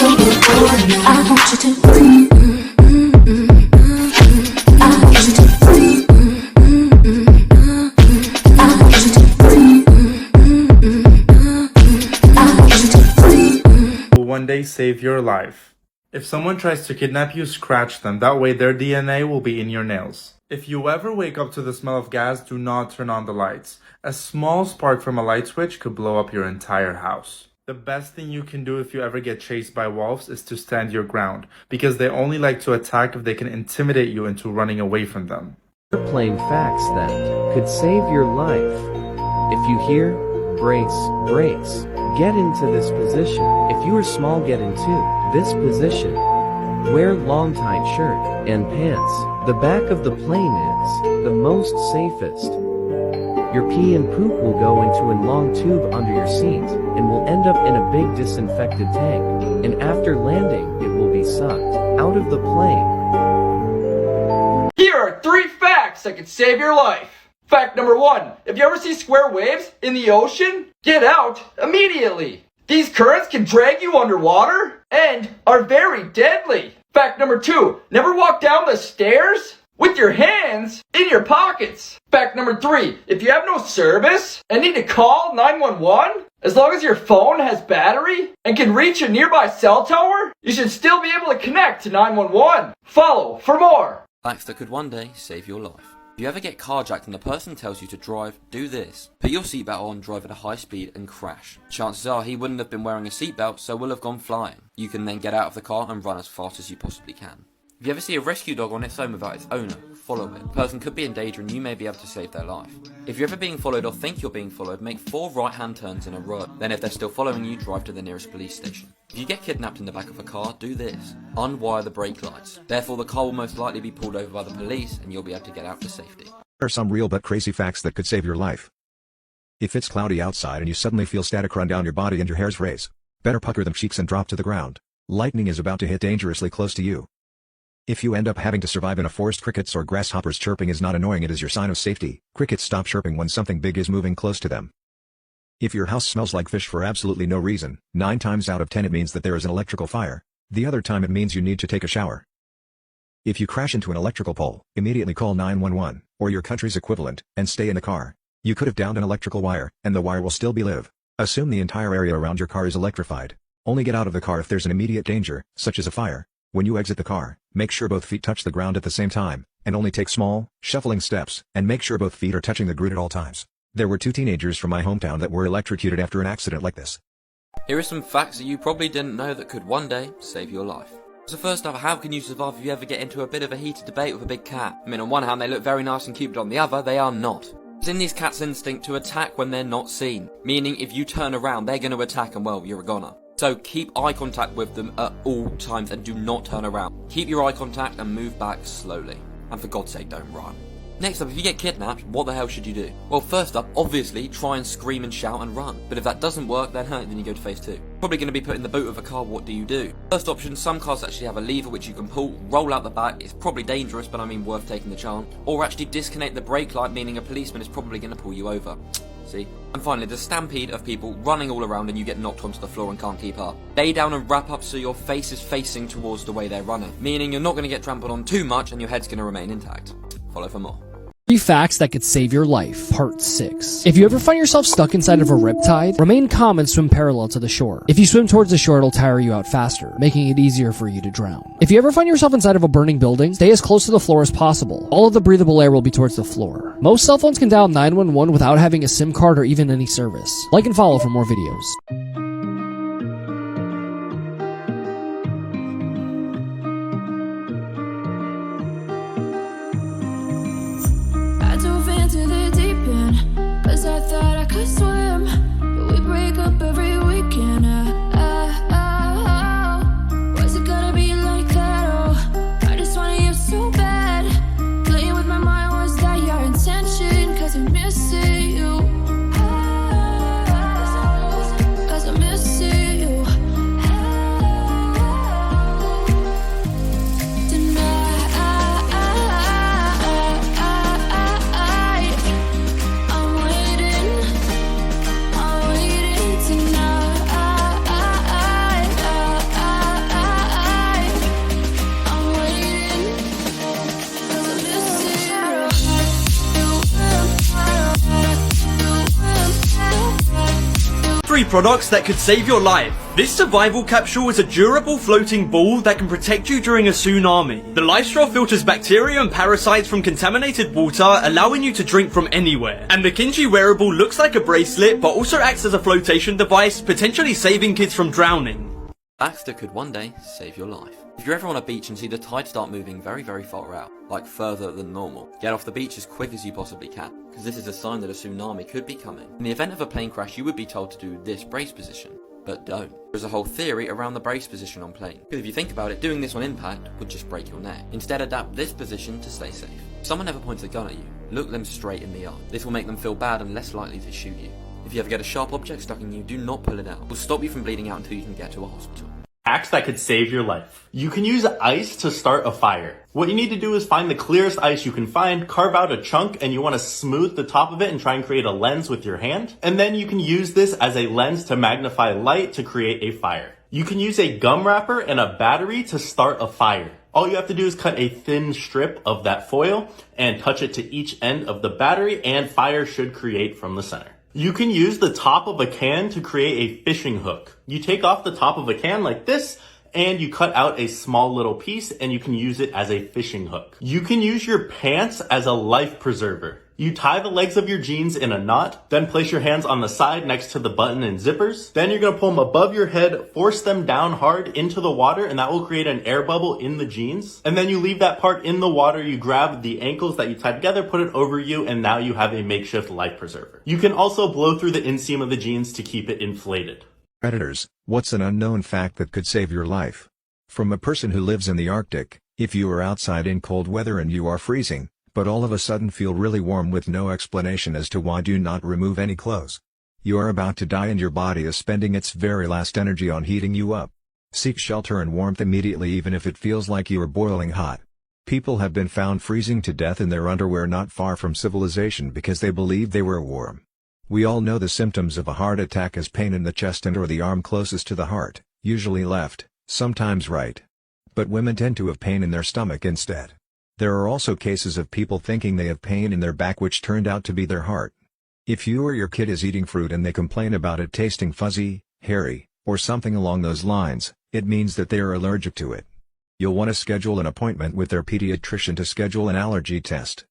I want you to. I want you to. I want you to. Will one day save your life. If someone tries to kidnap you, scratch them. That way their DNA will be in your nails. If you ever wake up to the smell of gas, do not turn on the lights. A small spark from a light switch could blow up your entire house. The best thing you can do if you ever get chased by wolves is to stand your ground, because they only like to attack if they can intimidate you into running away from them. Plain facts that could save your life. If you hear, brace, get into this position. If you are small, get into this position. Wear long tight shirt and pants. The back of the plane is the most safest. Your pee and poop will go into a long tube under your seat and will end up in a big disinfected tank. And after landing, it will be sucked out of the plane. Here are 3 facts that could save your life. Fact number 1. If you ever see square waves in the ocean, get out immediately. These currents can drag you underwater and are very deadly. Fact number 2. Never walk down the stairs with your hands in your pockets. Fact number 3. If you have no service and need to call 911, as long as your phone has battery and can reach a nearby cell tower, you should still be able to connect to 911. Follow for more. Facts that could one day save your life. If you ever get carjacked and the person tells you to drive, do this. Put your seatbelt on, drive at a high speed and crash. Chances are he wouldn't have been wearing a seatbelt, so will have gone flying. You can then get out of the car and run as fast as you possibly can. If you ever see a rescue dog on its own without its owner, follow it. The person could be in danger and you may be able to save their life. If you're ever being followed or think you're being followed, make 4 right-hand turns in a row. Then if they're still following you, drive to the nearest police station. If you get kidnapped in the back of a car, do this. Unwire the brake lights. Therefore the car will most likely be pulled over by the police and you'll be able to get out to safety. Here are some real but crazy facts that could save your life. If it's cloudy outside and you suddenly feel static run down your body and your hairs raise, better pucker them cheeks and drop to the ground. Lightning is about to hit dangerously close to you. If you end up having to survive in a forest, crickets or grasshoppers chirping is not annoying, it is your sign of safety. Crickets stop chirping when something big is moving close to them. If your house smells like fish for absolutely no reason, 9 times out of 10 it means that there is an electrical fire. The other time it means you need to take a shower. If you crash into an electrical pole, immediately call 911, or your country's equivalent, and stay in the car. You could have downed an electrical wire, and the wire will still be live. Assume the entire area around your car is electrified. Only get out of the car if there's an immediate danger, such as a fire. When you exit the car, make sure both feet touch the ground at the same time, and only take small, shuffling steps, and make sure both feet are touching the ground at all times. There were 2 teenagers from my hometown that were electrocuted after an accident like this. Here are some facts that you probably didn't know that could one day save your life. So first up, how can you survive if you ever get into a bit of a heated debate with a big cat? I mean, on one hand they look very nice and cute, but on the other they are not. It's in these cats' instinct to attack when they're not seen, meaning if you turn around they're going to attack and well, you're a goner. So keep eye contact with them at all times and do not turn around. Keep your eye contact and move back slowly. And for God's sake, don't run. Next up, if you get kidnapped, what the hell should you do? Well, first up, obviously, try and scream and shout and run. But if that doesn't work, then you go to phase 2. Probably going to be put in the boot of a car, what do you do? First option, some cars actually have a lever which you can pull, roll out the back. It's probably dangerous, but I mean worth taking the chance. Or actually disconnect the brake light, meaning a policeman is probably going to pull you over. See? And finally, the stampede of people running all around and you get knocked onto the floor and can't keep up. Lay down and wrap up so your face is facing towards the way they're running, meaning you're not going to get trampled on too much and your head's going to remain intact. Follow for more. 3 facts that could save your life, part 6. If you ever find yourself stuck inside of a riptide, remain calm and swim parallel to the shore. If you swim towards the shore, it'll tire you out faster, making it easier for you to drown. If you ever find yourself inside of a burning building, stay as close to the floor as possible. All of the breathable air will be towards the floor. Most cell phones can dial 911 without having a SIM card or even any service. Like and follow for more videos. I thought I could swim, but we break up every weekend. Was it gonna be like that? Oh, I just wanted you so bad. Playing with my mind, was that your intention? Cause I'm missing you. Cause I'm 3 products that could save your life. This survival capsule is a durable floating ball that can protect you during a tsunami. The LifeStraw filters bacteria and parasites from contaminated water, allowing you to drink from anywhere. And the Kinji wearable looks like a bracelet, but also acts as a flotation device, potentially saving kids from drowning. Facts that could one day save your life. If you're ever on a beach and see the tide start moving very, very far out, like further than normal, get off the beach as quick as you possibly can, because this is a sign that a tsunami could be coming. In the event of a plane crash, you would be told to do this brace position, but don't. There's a whole theory around the brace position on planes, because if you think about it, doing this on impact would just break your neck. Instead, adapt this position to stay safe. If someone ever points a gun at you, look them straight in the eye. This will make them feel bad and less likely to shoot you. If you ever get a sharp object stuck in you, do not pull it out. It will stop you from bleeding out until you can get to a hospital. Hacks that could save your life. You can use ice to start a fire. What you need to do is find the clearest ice you can find, carve out a chunk, and you want to smooth the top of it and try and create a lens with your hand. And then you can use this as a lens to magnify light to create a fire. You can use a gum wrapper and a battery to start a fire. All you have to do is cut a thin strip of that foil and touch it to each end of the battery, and fire should create from the center. You can use the top of a can to create a fishing hook. You take off the top of a can like this, and you cut out a small little piece, and you can use it as a fishing hook. You can use your pants as a life preserver. You tie the legs of your jeans in a knot, then place your hands on the side next to the button and zippers. Then you're gonna pull them above your head, force them down hard into the water, and that will create an air bubble in the jeans. And then you leave that part in the water, you grab the ankles that you tied together, put it over you, and now you have a makeshift life preserver. You can also blow through the inseam of the jeans to keep it inflated. Predators, what's an unknown fact that could save your life? From a person who lives in the Arctic, if you are outside in cold weather and you are freezing, but all of a sudden feel really warm with no explanation as to why, do not remove any clothes. You are about to die and your body is spending its very last energy on heating you up. Seek shelter and warmth immediately, even if it feels like you are boiling hot. People have been found freezing to death in their underwear not far from civilization because they believed they were warm. We all know the symptoms of a heart attack as pain in the chest and or the arm closest to the heart, usually left, sometimes right. But women tend to have pain in their stomach instead. There are also cases of people thinking they have pain in their back which turned out to be their heart. If you or your kid is eating fruit and they complain about it tasting fuzzy, hairy, or something along those lines, it means that they are allergic to it. You'll want to schedule an appointment with their pediatrician to schedule an allergy test.